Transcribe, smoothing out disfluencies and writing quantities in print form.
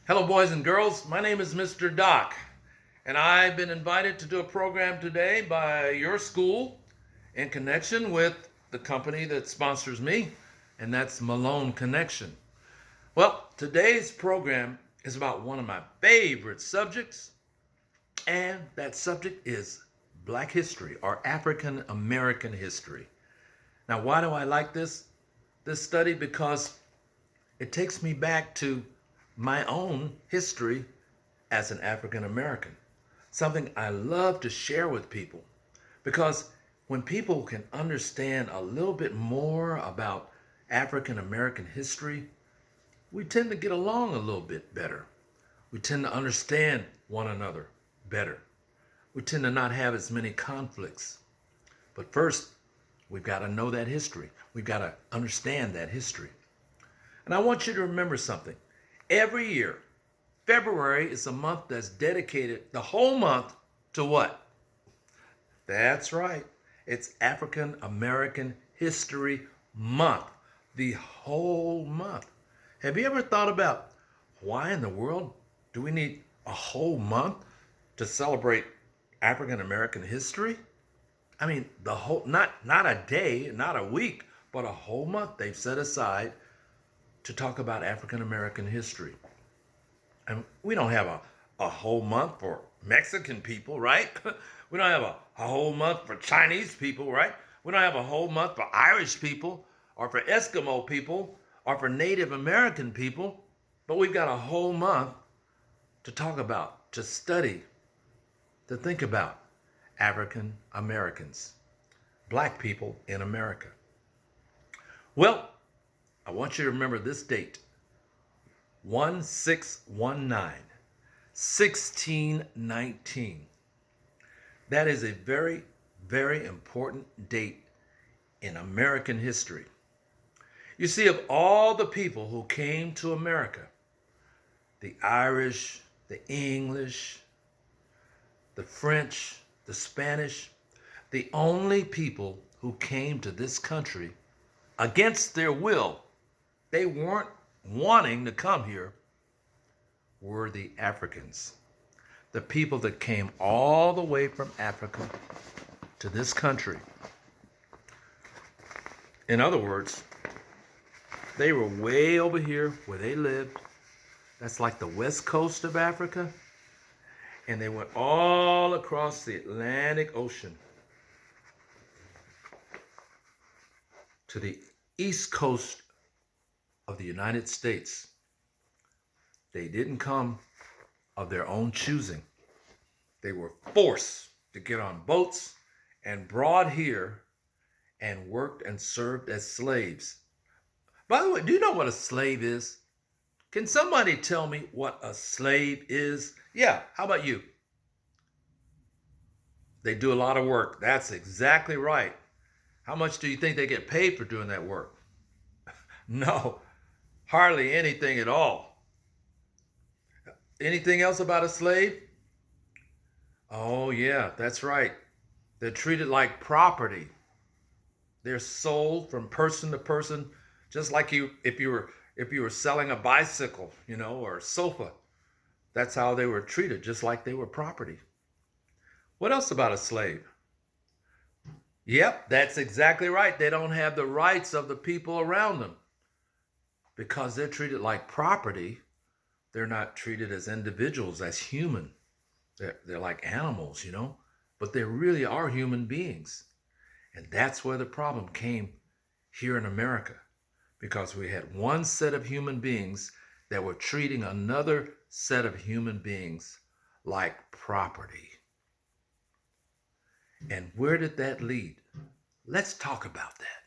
Hello, boys and girls. My name is Mr. Doc, and I've been invited to do a program today by your school in connection with the company that sponsors me, and that's Malone Connection. Well, today's program is about one of my favorite subjects, and that subject is Black history or African American history. Now, why do I like this study? Because it takes me back to my own history as an African American, something I love to share with people. Because when people can understand a little bit more about African American history, we tend to get along a little bit better. We tend to understand one another better. We tend to not have as many conflicts. But first, we've got to know that history. We've got to understand that history. And I want you to remember something. Every year, February is a month that's dedicated, the whole month, to what? That's right. It's African American History Month. The whole month. Have you ever thought about why in the world do we need a whole month to celebrate African American history? I mean, the whole, not a day, not a week, but a whole month they've set aside to talk about African American history. And we don't have a whole month for Mexican people, right? We don't have a whole month for Chinese people, right? We don't have a whole month for Irish people or for Eskimo people or for Native American people. But we've got a whole month to talk about, to study, to think about African Americans, Black people in America. Well, I want you to remember this date, 1619, 1619. That is a very, very important date in American history. You see, of all the people who came to America, the Irish, the English, the French, the Spanish, the only people who came to this country against their will, they weren't wanting to come here, were the Africans. The people that came all the way from Africa to this country. In other words, they were way over here where they lived. That's like the west coast of Africa. And they went all across the Atlantic Ocean to the east coast of the United States. They didn't come of their own choosing. They were forced to get on boats and brought here and worked and served as slaves. By the way, do you know what a slave is? Can somebody tell me what a slave is? Yeah, how about you? They do a lot of work. That's exactly right. How much do you think they get paid for doing that work? No, hardly anything at all. Anything else about a slave? Oh, yeah, that's right. They're treated like property. They're sold from person to person, just like if you were selling a bicycle, or a sofa. That's how they were treated, just like they were property. What else about a slave? Yep, that's exactly right. They don't have the rights of the people around them because they're treated like property. They're not treated as individuals, as human. They're like animals, but they really are human beings. And that's where the problem came here in America, because we had one set of human beings that were treating another set of human beings like property. And where did that lead? Let's talk about that.